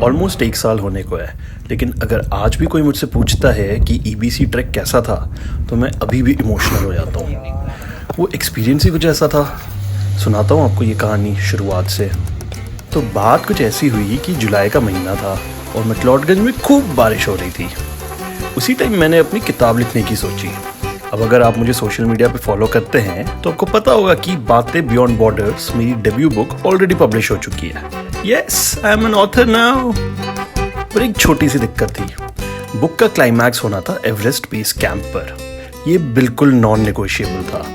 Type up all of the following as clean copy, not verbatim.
Almost 1 साल होने को है, लेकिन अगर आज भी कोई मुझसे पूछता है कि ईबीसी ट्रैक कैसा था तो मैं अभी भी इमोशनल हो जाता हूँ। वो एक्सपीरियंस ही कुछ ऐसा था। सुनाता हूँ आपको ये कहानी शुरुआत से। तो बात कुछ ऐसी हुई कि जुलाई का महीना था और मैक्लोडगंज में खूब बारिश हो रही थी। उसी टाइम मैंने अपनी किताब लिखने की सोची। अब अगर आप मुझे सोशल मीडिया पे फॉलो करते हैं तो आपको पता होगा कि बातें बियॉन्ड बॉर्डर्स मेरी डेब्यू बुक ऑलरेडी पब्लिश हो चुकी है। Yes, I am an author now. पर एक छोटी सी दिक्कत थी। बुक का क्लाइमैक्स होना था एवरेस्ट बेस कैंप पर। ये बिल्कुल नॉन नेगोशिएबल था।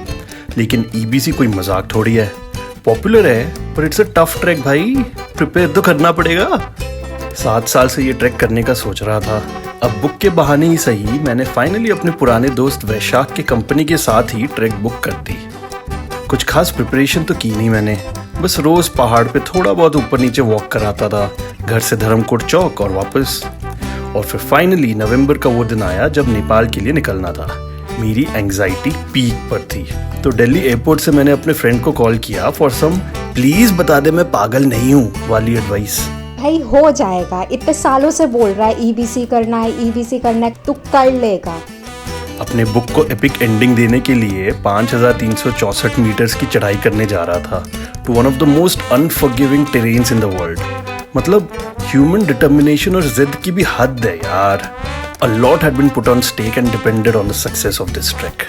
लेकिन ईबीसी कोई मजाक थोड़ी है। पॉपुलर है पर इट्स अ टफ ट्रैक भाई, प्रिपेयर तो करना पड़ेगा। 7 साल से ये ट्रैक करने का सोच रहा था। अब बुक के बहाने ही सही मैंने फाइनली अपने पुराने दोस्त वैशाख के कंपनी के साथ ही ट्रैक बुक कर दी। कुछ खास प्रिपरेशन तो की नहीं मैंने, बस रोज पहाड़ पे थोड़ा बहुत ऊपर नीचे वॉक कराता था, घर से धर्मकोट चौक और वापस। और फिर फाइनली नवंबर का वो दिन आया जब नेपाल के लिए निकलना था। मेरी एंग्जाइटी पीक पर थी, तो दिल्ली एयरपोर्ट से मैंने अपने फ्रेंड को कॉल किया फॉर सम प्लीज बता दे मैं पागल नहीं हूँ वाली एडवाइस। भाई हो जाएगा, इतने सालों से बोल रहा है ईबीसी करना है, तू कर लेगा। अपने बुक को एपिक एंडिंग देने के लिए 5364 मीटर्स की चढ़ाई करने जा रहा था to one of the most unforgiving terrains in the world. मतलब ह्यूमन डिटर्मिनेशन और जिद की भी हद है यार। A lot had been put on stake and depended on the success of this trek.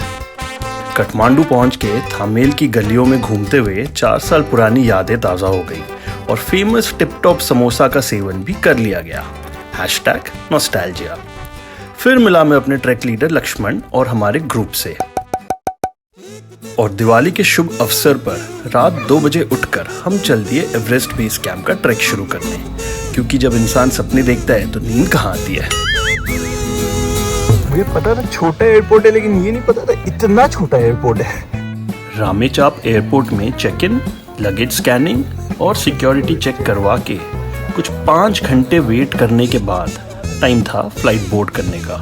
Kathmandu पहुंच के थामेल की गलियों में घूमते हुए 4 साल पुरानी यादें ताज़ा हो गई और फेमस टिप टॉप समोसा का सेवन भी कर लिया गया। #नॉस्टैल्जिया। फिर मिला मैं अपने ट्रैक लीडर लक्ष्मण और हमारे ग्रुप से। और दिवाली के शुभ अवसर पर रात 2 बजे उठकर हम चल दिए एवरेस्ट बेस कैंप का ट्रैक शुरू करने, क्योंकि जब इंसान सपने देखता है तो नींद कहाँ आती है। मुझे पता था छोटा एयरपोर्ट है, लेकिन ये नहीं पता था इतना छोटा एयरपोर्ट है। रामेचाप एयरपोर्ट में चेक इन, लगेज स्कैनिंग और सिक्योरिटी चेक करवा के कुछ 5 घंटे वेट करने के बाद टाइम था फ्लाइट बोर्ड करने का।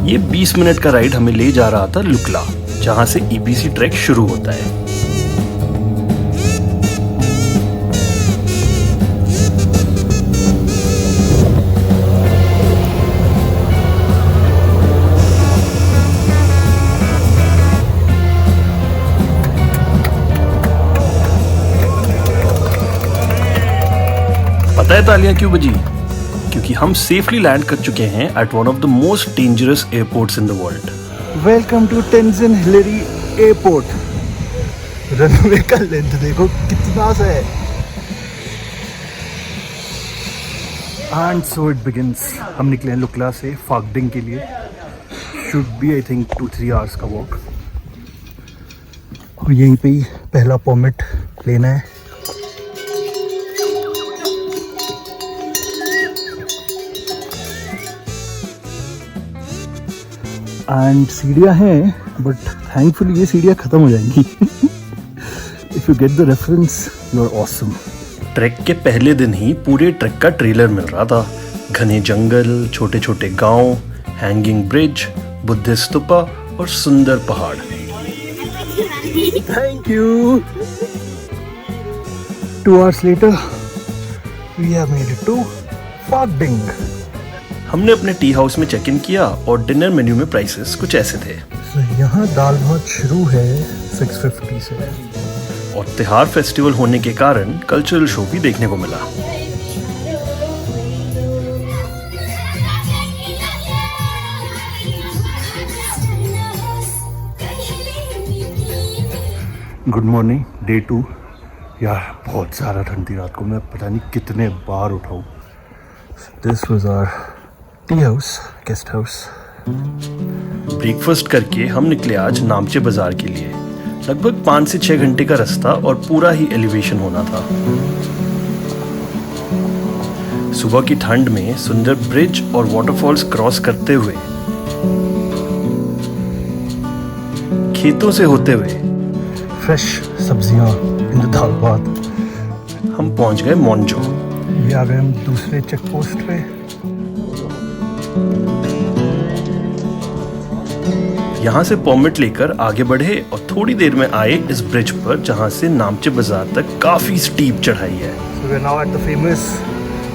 ये 20 मिनट का राइड हमें ले जा रहा था लुकला, जहां से ईबीसी ट्रैक शुरू होता है। पता है तालियां क्यों बजी? क्योंकि हम सेफली लैंड कर चुके हैं at one of the most dangerous airports in the world. Welcome to Tenzing Hillary airport. Runway का लेंथ देखो कितना सा है। And so it begins. हम निकले हैं लुकला से फागडिंग के लिए। Should be I think 2-3 hours का वॉक। और यहीं पे ही पहला परमिट लेना है। एंड सीढ़ियाँ हैं, बट थैंकफुली ये सीढ़ियाँ ख़त्म हो जाएंगी। If you get the reference you are awesome. Trek के पहले दिन ही पूरे ट्रैक का ट्रेलर मिल रहा था। घने जंगल, छोटे छोटे गांव, हैंगिंग ब्रिज, बुद्धिस्ट स्तूपा और सुंदर पहाड़। Thank you. 2 hours later we have made it to फागडिंग। हमने अपने टी हाउस में चेक इन किया और डिनर मेन्यू में प्राइसेस कुछ ऐसे थे। यहाँ दाल भात शुरू है 650 से। और त्योहार फेस्टिवल होने के कारण कल्चरल शो भी देखने को मिला। Good morning, day 2। यार बहुत ज़्यादा ठंड थी रात को, मैं पता नहीं कितने बार उठाऊँ। This was our tea house, guest house. Breakfast करके हम निकले आज नामचे बाजार के लिए। लगभग 5 से 6 घंटे का रास्ता और पूरा ही एलिवेशन होना था। सुबह की ठंड में सुंदर ब्रिज और वाटरफॉल्स क्रॉस करते हुए, खेतों से होते हुए, फ्रेश सब्जियां इन द दाल भात, हम पहुंच गए मोन्जो। ये आ गए हम दूसरे चेक पोस्ट पे। यहाँ से परमिट लेकर आगे बढ़े और थोड़ी देर में आए इस ब्रिज पर, जहाँ से नामचे बाजार तक काफी स्टीप चढ़ाई है। So we're now at the famous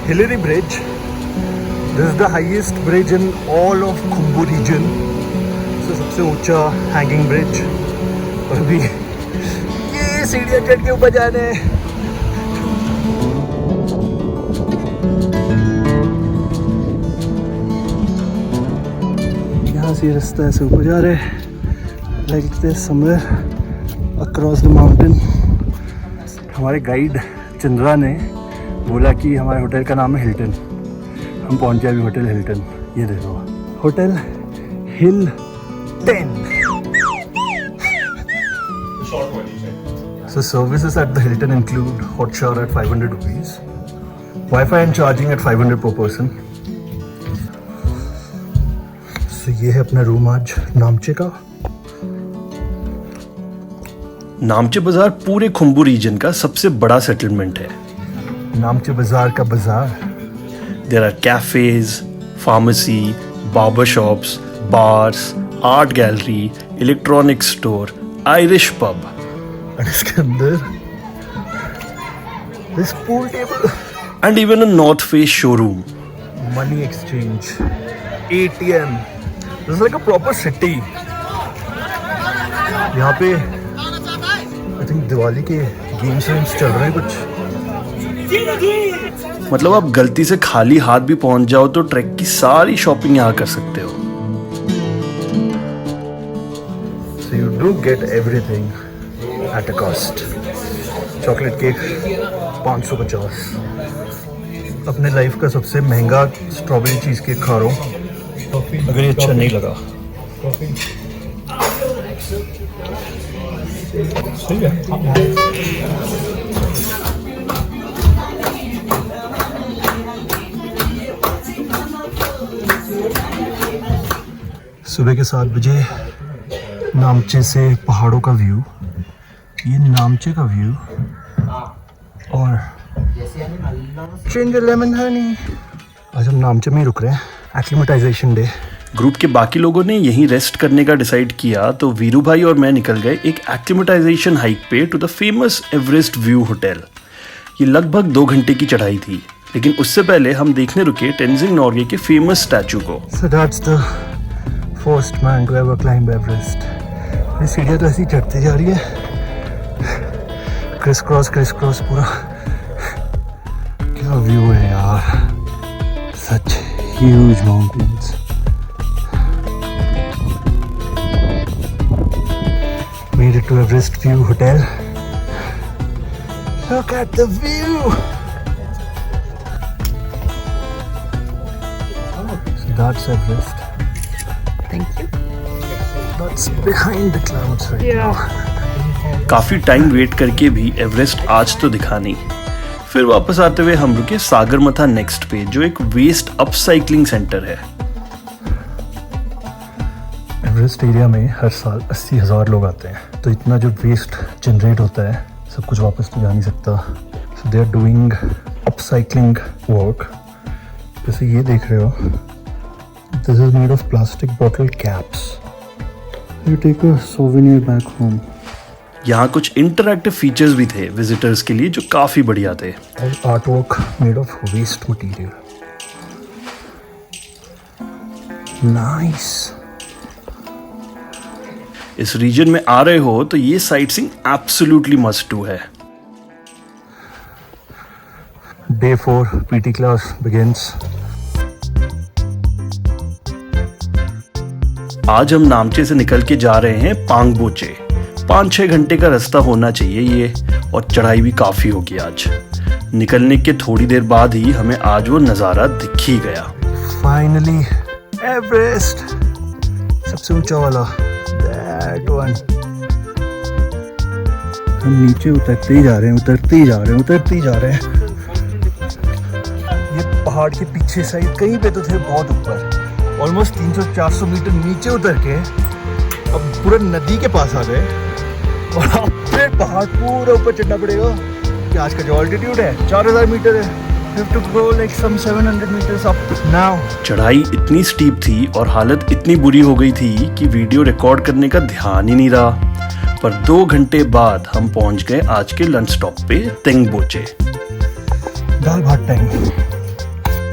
Hillary Bridge. This is the highest bridge in all of Khumbu region. So सबसे ऊंचा hanging bridge. और अभी ये सीढ़ियाँ चढ़ के ऊपर जाने हैं। यहाँ से रास्ता ऐसे ऊपर जा रहे हैं, like this somewhere across the mountain. हमारे गाइड चंद्रा ने बोला कि हमारे होटल का नाम है हिल्टन। हम पहुंचे अभी होटल हिल्टन। ये देखो hotel Hilton. So services at the Hilton include hot shower at 500 rupees, Wi-Fi and charging at 500 per person. So ये है अपना रूम आज नामचे का। नामचे बाजार पूरे खुम्बू रीजन का सबसे बड़ा सेटलमेंट है। नामचे बाजार का बाजार। There are cafes, pharmacy, barber shops, bars, art gallery, electronics store, Irish pub. और इसके अंदर this pool table, And even a North Face showroom. money exchange, ATM. This is like a proper city. यहाँ पे I think Diwali के games चल रहे हैं कुछ। मतलब आप गलती से खाली हाथ भी पहुंच जाओ तो ट्रैक की सारी शॉपिंग यहाँ कर सकते हो। So you do get everything at a cost. Chocolate cake 550। अपने लाइफ का सबसे महंगा स्ट्रॉबेरी चीज केक खा रहा हूँ, अगर ये अच्छा नहीं लगा। सही है। सुबह के 7 बजे नामचे से पहाड़ों का व्यू, ये नामचे का व्यू और जिंजर लेमन हनी। आज हम नामचे में ही रुक रहे हैं, एक्लिमेटाइजेशन डे। ग्रुप के बाकी लोगों ने यहीं रेस्ट करने का डिसाइड किया तो वीरू भाई और मैं निकल गए एक एक्लिमेटाइजेशन हाइक पे to the famous Everest view hotel. ये लगभग 2 घंटे की चढ़ाई थी, लेकिन उससे पहले हम देखने रुके टेंजिंग नॉर्गे के फेमस स्टैचू को। So that's the first man to ever climb Everest. ये सीढ़ियाँ तो ऐसी चढ़ती जा रही है, क्रिस क्रॉस पूरा। क्या व्यू है यार, such huge mountains. Made it to Everest View Hotel. Look at the view. So that's Everest. Thank you. That's behind the clouds right now. काफी टाइम वेट करके भी एवरेस्ट आज तो दिखा नहीं। फिर वापस आते हुए हम रुके सागरमथा नेक्स्ट पे, जो एक वेस्ट अपसाइक्लिंग सेंटर है। एवरेस्ट एरिया में हर साल 80,000 लोग आते हैं, तो इतना जो वेस्ट जनरेट होता है सब कुछ वापस तो जा नहीं सकता। So they are doing upcycling work. जैसे ये देख रहे हो, this is made of plastic bottle caps. You take a souvenir back home. यहाँ कुछ इंटरैक्टिव फीचर्स भी थे विजिटर्स के लिए जो काफी बढ़िया थे। और art work made of waste material. Nice. इस रीजन में आ रहे हो तो ये sightseeing absolutely must do है। Day 4 PT class begins. आज हम नामचे से निकल के जा रहे हैं पांगबोचे। 5-6 घंटे का रास्ता होना चाहिए ये, और चढ़ाई भी काफी होगी आज। निकलने के थोड़ी देर बाद ही हमें आज वो नज़ारा दिख ही गया। Finally, Everest. सबसे ऊंचा वाला, that one. हम नीचे उतरते ही जा रहे हैं। ये पहाड़ के पीछे साइड कहीं पे तो थे बहुत ऊपर, ऑलमोस्ट 300-400 मीटर नीचे उतर के अब पूरा नदी के पास आ गए, और अब फिर पहाड़ पूरा ऊपर चढ़ना पड़ेगा। कि आज का जो ऑल्टीट्यूड है 4000 मीटर है। We have to go like some 700 meters up now. चढ़ाई इतनी स्टीप थी और हालत इतनी बुरी हो गई थी कि वीडियो रिकॉर्ड करने का ध्यान ही नहीं रहा। पर 2 घंटे बाद हम पहुंच गए आज के लंच स्टॉप पे तेंगबोचे। दाल भात टाइम।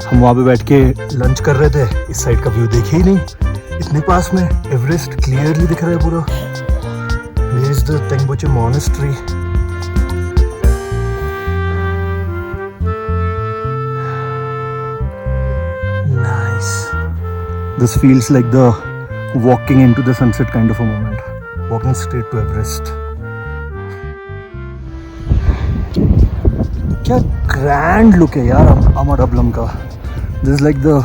हम वहाँ पे बैठ के लंच कर रहे थे, इस साइड का व्यू देखे ही नहीं, इतने पास में एवरेस्ट क्लियरली दिख रहा है पूरा। Here is the Tengboche monastery. Nice. This feels like the walking into the sunset kind of a moment. Walking straight to Everest. क्या grand look है यार अमर अबलम का. This is like the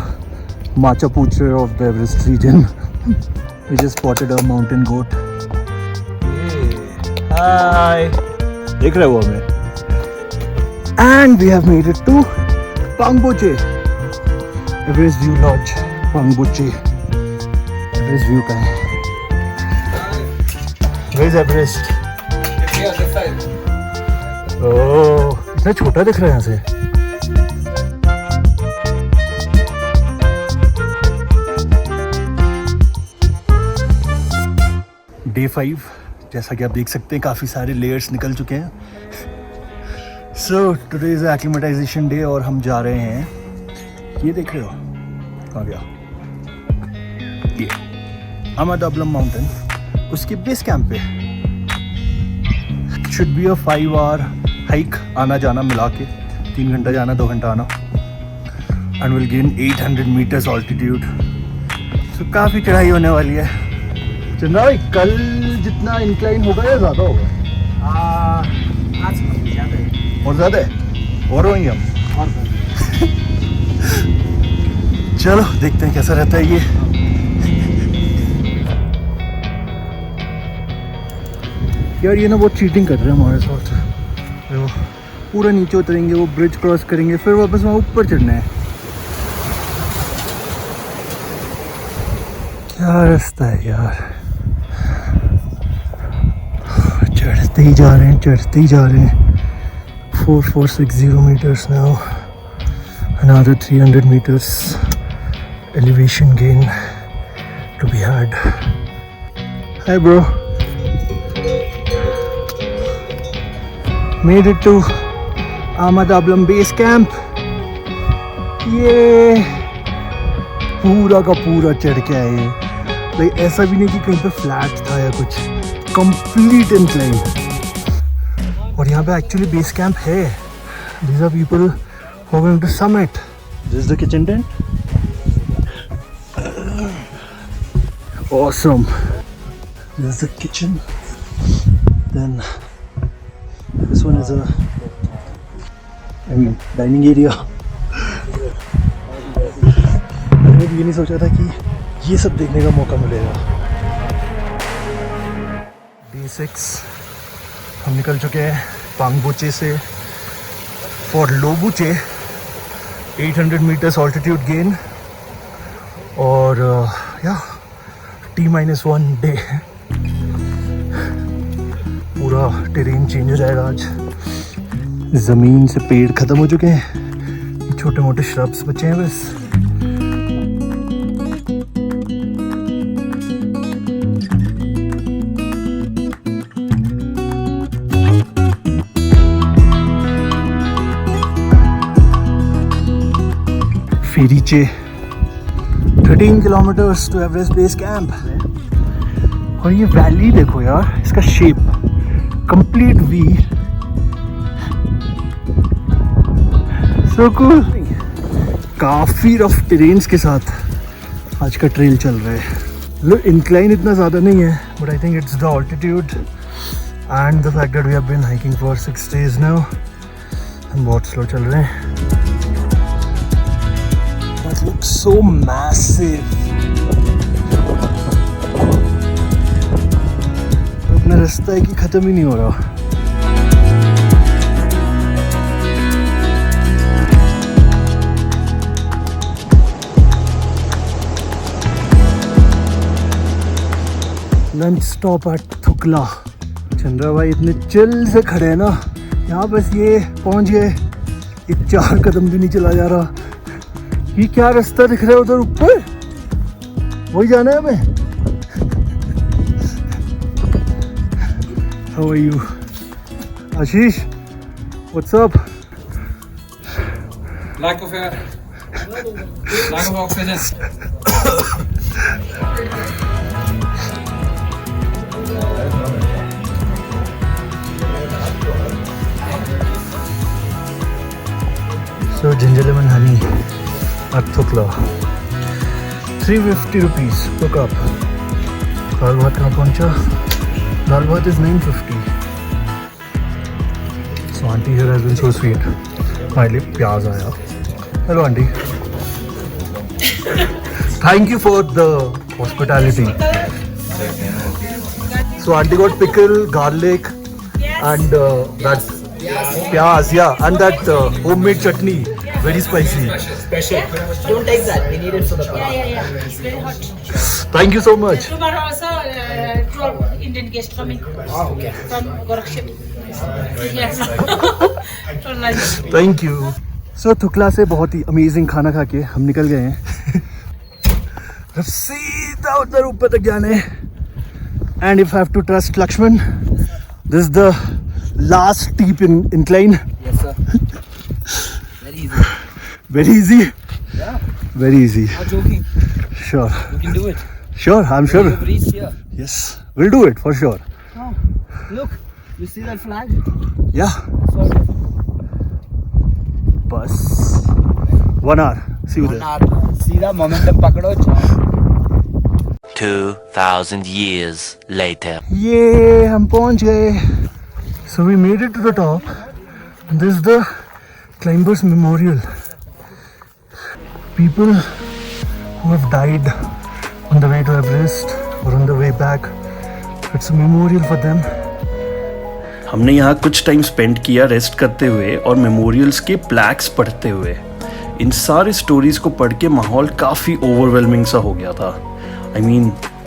Machu Picchu of the Everest region. We just spotted a mountain goat. Hi. देख रहे हो हमें? And we have made it to Pangboche. Everest View Lodge, Pangboche. Everest View का है. Where is Everest? Oh, इतना छोटा दिख रहा है यहाँ से. Day 5, जैसा कि आप देख सकते हैं काफ़ी सारे लेयर्स निकल चुके हैं. So today is acclimatisation day और हम जा रहे हैं, ये देख रहे हो कहाँ गया, ये अमरदबलम माउंटेन, उसके बेस कैंप पे. Should be a 5 hour hike, आना जाना मिला के 3 घंटा जाना 2 घंटा आना. And will gain 800 metres altitude. So काफ़ी चढ़ाई होने वाली है. चंद्रा भाई, कल जितना इंक्लाइन होगा या ज़्यादा होगा? आज ज़्यादा है. और ज़्यादा है? और होंगे हम. चलो देखते हैं कैसा रहता है ये. यार ये ना बहुत चीटिंग कर रहे हैं हमारे साथ. वो पूरा नीचे उतरेंगे, वो ब्रिज क्रॉस करेंगे, फिर वापस वहाँ ऊपर चढ़ना है. क्या रास्ता है यार. चढ़ते ही जा रहे हैं, चढ़ते ही जा रहे हैं. 4460 meters now. Another 300 meters elevation gain to be had. Hi bro. Made it to Amadablam base camp. ये पूरा का पूरा चढ़ के आए. लाइक ऐसा भी नहीं कि कहीं पे फ्लैट था या कुछ, कंप्लीट इंक्लाइन. और यहाँ पे एक्चुअली बेस कैंप है. These are people who are going to summit. This is the kitchen tent. Awesome. This is the kitchen. Then this one is dining area. मैंने भी ये नहीं सोचा था कि ये सब देखने का मौका मिलेगा. Day 6 हम निकल चुके हैं पांगबोचे से फॉर लोबुचे. 800 meters altitude gain और या T-1 डे. पूरा टेरेन चेंज हो जाएगा आज. ज़मीन से पेड़ ख़त्म हो चुके हैं, छोटे मोटे श्रब्स बचे हैं बस. Pheriche 13 kilometres to Everest base camp. और ये वैली देखो यार, इसका shape complete V. So cool. काफ़ी रफ टेरेन्स के साथ आज का ट्रेल चल रहा है. लो इंक्लाइन इतना ज़्यादा नहीं है, but I think it's the altitude and the fact that we have been hiking for 6 days now. हम बहुत स्लो चल रहे हैं. It looks so massive. अपना रास्ता है कि खत्म ही नहीं हो रहा. Lunch stop at Thukla. Chandra भाई इतने चिल से खड़े हैं ना यहाँ. बस ये पहुंच गए ये 4 कदम भी नहीं चला जा रहा। ये क्या रास्ता दिख रहा है उधर ऊपर, वही जाना है हमें। How are you? Ashish, what's up? Lack of air. Lack of oxygen. So ginger lemon honey at Thukla, 350 rupees per cup. दाल भात कहाँ पहुँचा? दाल भात is 950. So auntie here has been so sweet. हमारे लिए प्याज आया. Hello auntie. Thank you for the hospitality. So auntie got pickle, garlic, and that pyaz, yeah, and that homemade chutney, very spicy. Special. Don't take that. We need it for the car. Yeah. It's very hot. Thank you so much. Tomorrow also 12 Indian guests coming Okay. from Gorakshep. Yes. For lunch. Thank you. So थुकला से बहुत ही amazing खाना खा के हम निकल गए हैं। अब सीधा उधर ऊपर तक जाना है। And if I have to trust Lakshman, this is the last steep incline. Yes, sir. Very easy. Very easy. Yeah. Very easy. Not joking. Sure. You can do it. Sure, I'm sure. You've reached here. Yes, we'll do it for sure. Oh, look. You see that flag? Yeah. So, Bus. 1 hour. See you there. see the momentum pakdo. 2,000 years later. ये हम पहुंच गए. So we made it to the top. And this is the climbers memorial. People who have died on the way to Everest or on the way back. It's a memorial for them. हमने यहाँ कुछ time spend किया rest करते हुए और memorials के प्लैक्स पढ़ते हुए. इन सारे स्टोरीज को पढ़ के माहौल काफ़ी ओवरवेलमिंग सा हो गया था. I mean,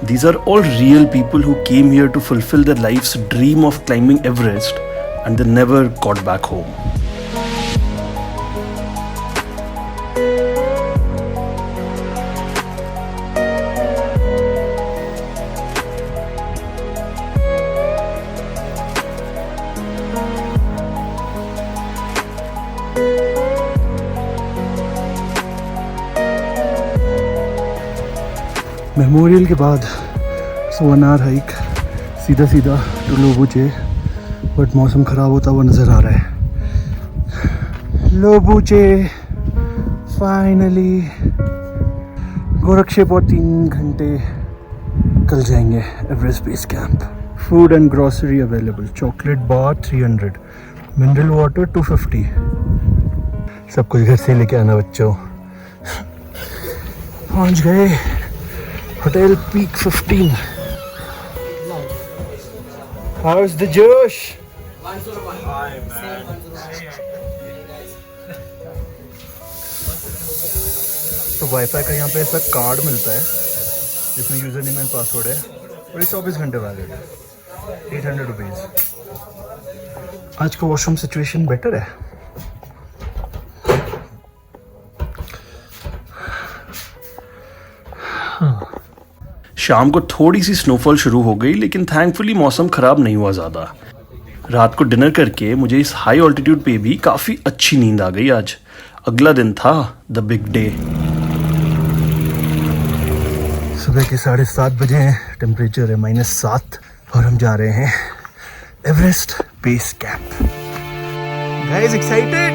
these are all real people who came here to fulfill their life's dream of climbing Everest and they never got back home. Memorial के बाद 1 hour हाइक सीधा टू लोबुचे, बट मौसम ख़राब होता हुआ नज़र आ रहा है. लोबुचे फाइनली. गोरक्षेप और 3 घंटे कल जाएंगे Everest base camp. Food and grocery available. Chocolate bar 300, mineral water 250. सब कुछ घर से लेके आना बच्चों. पहुंच गए Hotel Peak 15. How's the Josh? 101. तो वाईफाई का यहाँ पे ऐसा कार्ड मिलता है जिसमें यूज़र नेम एंड पासवर्ड है और ये 24 घंटे वैलिड है. 800 रुपीज़. आज का वॉशरूम सिचुएशन बेटर है. शाम को थोड़ी सी स्नोफॉल शुरू हो गई, लेकिन थैंकफुली मौसम ख़राब नहीं हुआ ज़्यादा. रात को डिनर करके मुझे इस हाई ऑल्टीट्यूड पे भी काफ़ी अच्छी नींद आ गई. आज अगला दिन था द बिग डे. सुबह के 7:30 बजे हैं. टेम्परेचर है -7 और हम जा रहे हैं Everest base camp. Guys excited?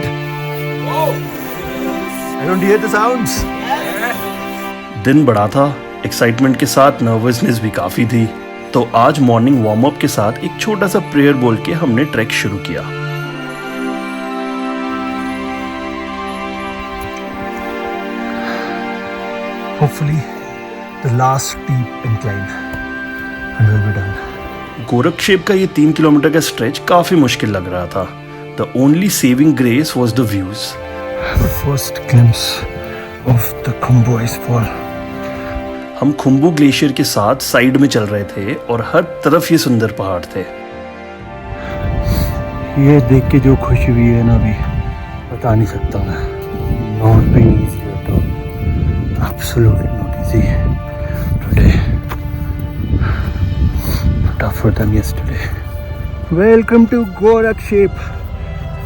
I don't hear the sounds. दिन बड़ा था, एक्साइटमेंट के साथ नर्वसनेस भी काफ़ी थी. तो आज मॉर्निंग वार्म अप के साथ एक छोटा सा प्रेयर बोल के हमने ट्रैक शुरू किया. Hopefully the last steep incline and we'll be done. गोरक्षेप का ये 3 किलोमीटर का स्ट्रेच काफ़ी मुश्किल लग रहा था. The only saving grace was the views. The first glimpse of the Khumbu Icefall. हम खुम्बू ग्लेशियर के साथ साइड में चल रहे थे और हर तरफ ये सुंदर पहाड़ थे. ये देख के जो खुशी हुई है ना अभी, बता नहीं सकता मैं. Not been easy at all. Absolutely not easy. Today, tougher than yesterday. Welcome to Gorakshep.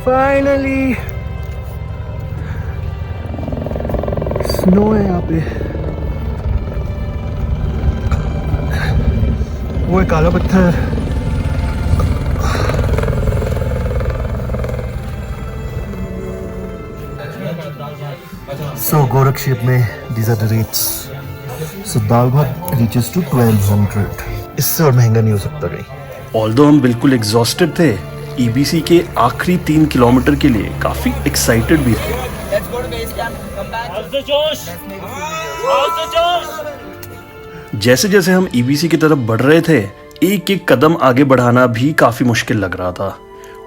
Finally, snow है यहाँ पे. वो है काला पत्थर. So Gorakshep में these are the rates. So दाल भात reaches to 1200. इससे और महंगा नहीं हो सकता कहीं. ऑल्दो हम बिल्कुल एग्जॉस्टेड थे, ईबीसी के आखिरी 3 किलोमीटर के लिए काफ़ी एक्साइटेड भी थे. Let's go to base camp. Come back. जैसे जैसे हम ईबीसी की तरफ बढ़ रहे थे, एक एक कदम आगे बढ़ाना भी काफ़ी मुश्किल लग रहा था.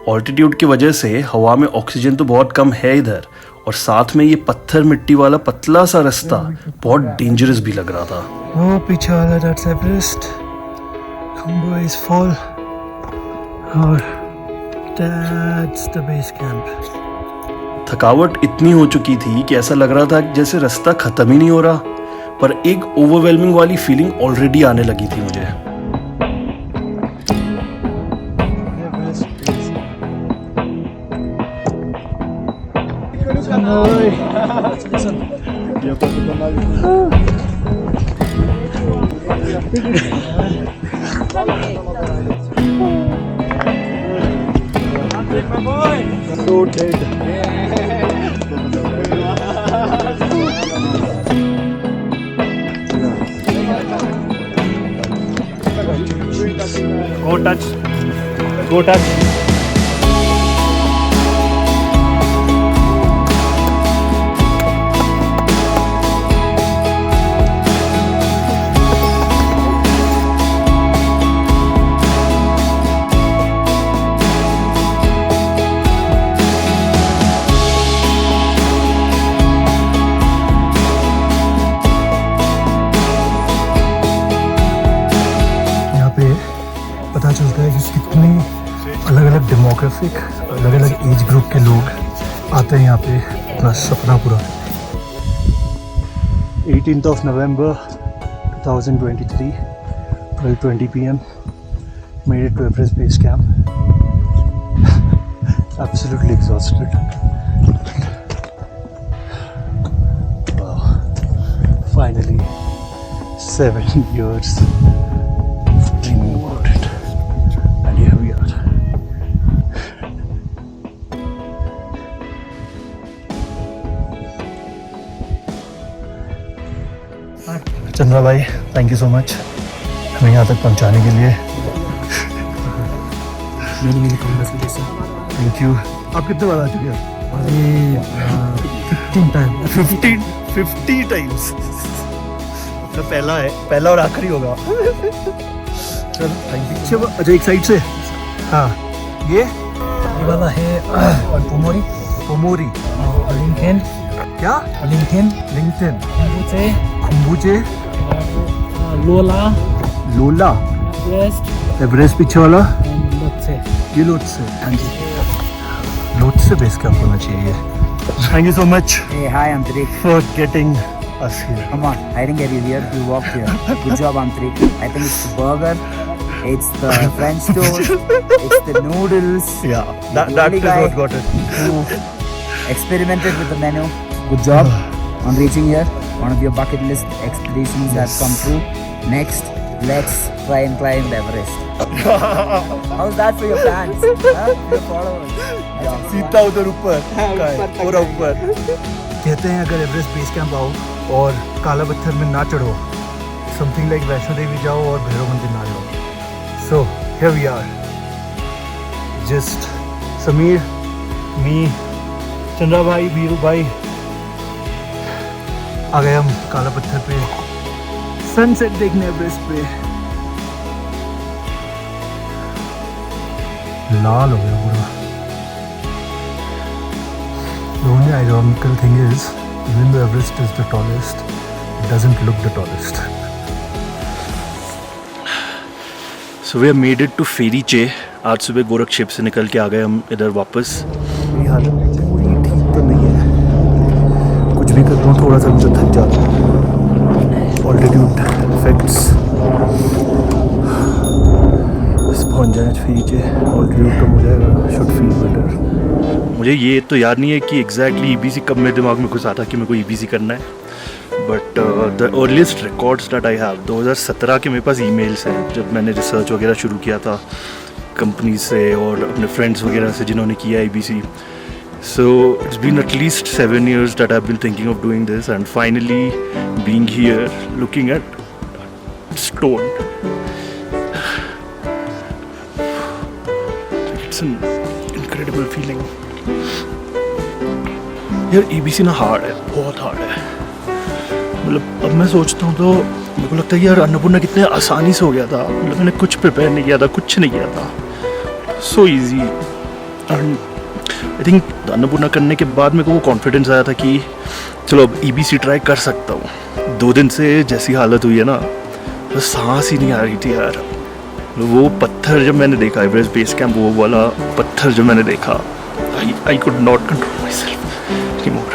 ऑल्टीट्यूड की वजह से हवा में ऑक्सीजन तो बहुत कम है इधर, और साथ में ये पत्थर मिट्टी वाला पतला सा रास्ता बहुत डेंजरस भी लग रहा था. वो पीछे वाला that's Everest. Khumbu is full. और that's the base camp. थकावट इतनी हो चुकी थी कि ऐसा लग रहा था कि जैसे रास्ता खत्म ही नहीं हो रहा, पर एक ओवरवेलमिंग वाली फीलिंग ऑलरेडी आने लगी थी मुझे. So dead. Go touch. Go touch. पता चलता है कि कितने अलग अलग डेमोग्राफिक, अलग अलग एज ग्रुप के लोग आते हैं यहाँ पे अपना सपना पूरा. 18th November 2023, 12:20 PM, made it to Everest Base Camp. Absolutely exhausted. Wow. Finally, 7 years dreaming about it. And here we are. Chandra भाई, थैंक यू सो मच हमें यहाँ तक पहुँचाने के लिए. Thank you. आप कितने बार आ चुके हैं? 50 टाइम्स. तो पहला है, पहला और आखिरी होगा. चल थैंक यू. अच्छा एक साइड से. हाँ ये वाला है पोमोरी. पोमोरी. लिंकन. क्या? लिंकन. लिंकन. कुंबुचे. खुम्बुचे. लोला. लोला. वेस्ट. एवरेस्ट पीछे वाला. लोत्से. ये लोत्से. हाँ जी. लोत्से बेस कैंप होना चाहिए. Thank you so much Hey, hi, I'm Tariq. For getting us here. Come on, I didn't get you here. You walked here. Good job, I'm Tariq. I think it's the burger, it's the French toast, it's the noodles. Yeah, that Really is guy what got it. who experimented with the menu. Good job on reaching here. One of your bucket list expeditions has come true. Next, let's try and climb Everest. How's that for your fans? Huh? Your followers? Yeah. सीधा उधर ऊपर पूरा ऊपर. कहते हैं अगर Everest base camp आओ और काला पत्थर में ना चढ़ो, समथिंग लाइक वैष्णो देवी जाओ और भैरव मंदिर ना जाओ. So here we are, just Sameer, me, Chandra भाई, वीरू भाई आ गए हम काला पत्थर पे सनसेट देखने एवरेस्ट पे. लाल हो गया पूरा. The only ironical thing is, even though Everest is the tallest, it doesn't look the tallest. So we have made it to फेरी चे. आज सुबह गोरखशेप से निकल के आ गए हम इधर वापस. मेरी हालत पूरी ठीक तो भी करता हूँ थोड़ा सा तो थक जाता हूँ। ऑल्टीट्यूड इफेक्ट्स पहुँच जाए नीचे, ऑल्टीट्यूड कम हो जाएगा, शुड फील बेटर। मुझे ये तो याद नहीं है कि एग्जैक्टली EBC कब मेरे दिमाग में घुस आता कि मेरे को EBC करना है, but the earliest records that I have 2017 के मेरे पास ईमेल्स हैं, जब मैंने रिसर्च वगैरह शुरू किया था कंपनी से और अपने फ्रेंड्स वगैरह से जिन्होंने किया EBC. So it's been at least 7 years that I've been thinking of doing this, and finally being here looking at stone. It's an incredible feeling. यार EBC ना हार्ड है, बहुत हार्ड है. मतलब अब मैं सोचता हूँ तो मेरे को लगता है यार अन्नपूर्णा कितने आसानी से हो गया था. मतलब मैंने कुछ प्रिपेयर नहीं किया था, कुछ नहीं किया था. So easy. And I think Annapurna करने के बाद मेरे को वो कॉन्फिडेंस आया था कि चलो अब EBC ट्राई कर सकता हूँ. 2 दिन से जैसी हालत हुई है ना, तो सांस ही नहीं आ रही थी यार. वो पत्थर जब मैंने देखा, एवरेस्ट बेस कैंप, वो वाला पत्थर जब मैंने देखा, I could not control my self anymore.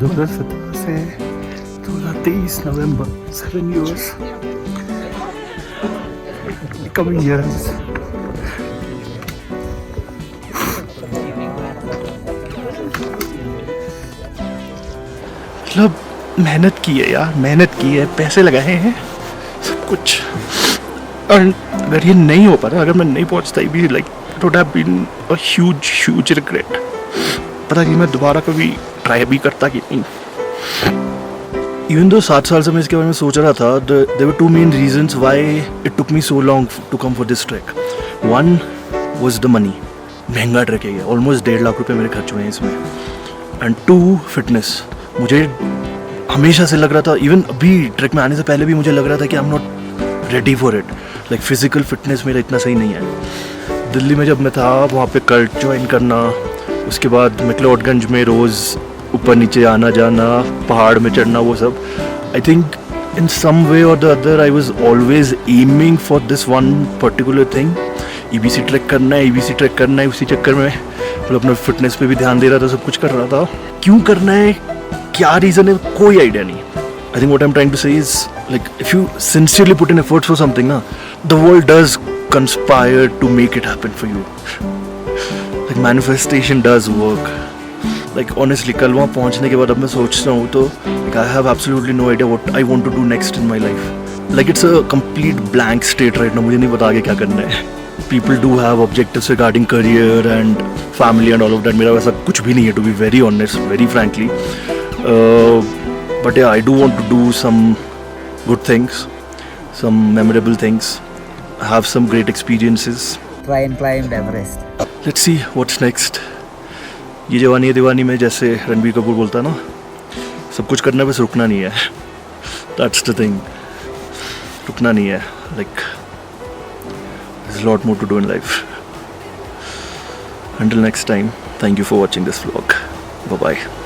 2017 से 2023 नवंबर, 7 years coming years. मतलब मेहनत की है यार, मेहनत की है, पैसे लगाए हैं, सब कुछ. और अगर ये नहीं हो पाता, अगर मैं नहीं पहुंचता भी, like it would have been a huge regret. पता कि मैं दोबारा कभी ट्राई भी करता कि नहीं. इवन दो 7 साल से मैं इसके बारे में सोच रहा था, there were 2 main reasons why it took me so long to come for this trek. 1 was the money. महंगा ट्रैक है, ऑलमोस्ट 1.5 लाख रुपए मेरे खर्च हुए हैं इसमें. And 2 fitness. मुझे हमेशा से लग रहा था, इवन अभी ट्रैक में आने से पहले भी मुझे लग रहा था कि I am not ready for it. Like physical fitness मेरा इतना सही नहीं है. दिल्ली में जब मैं था वहाँ पे कल्ट ज्वाइन करना, उसके बाद मैक्लोडगंज में रोज़ ऊपर नीचे आना जाना, पहाड़ में चढ़ना, वो सब. आई थिंक इन सम वे और the other I was always aiming for this one particular thing. EBC track करना है, EBC ट्रैक करना है. उसी चक्कर में मतलब अपना फिटनेस पे भी ध्यान दे रहा था, सब कुछ कर रहा था. क्यों करना है, क्या रीज़न है, कोई आइडिया नहीं. I think what I am trying to say is, like if you sincerely put in efforts for something ना, the world does conspire to make it happen for you. Like manifestation does work. Like honestly कल वहाँ पहुँचने के बाद अब मैं सोचता हूँ तो like I have absolutely no idea what I want to do next in my life. Like it's a complete blank slate right now. मुझे नहीं पता आगे क्या करना है. People do have objectives regarding career and family and all of that. मेरा वैसा कुछ भी नहीं है, to be very honest, very frankly. But yeah, I do want to do some good things, some memorable things, have some great experiences. Try and climb Everest. Let's see what's next. ये जवानी है दीवानी में जैसे रणबीर कपूर बोलता है ना, सब कुछ करना है, बस रुकना नहीं है. That's the thing. रुकना नहीं है. Like there's a lot more to do in life. Until next time, thank you for watching this vlog. Bye bye.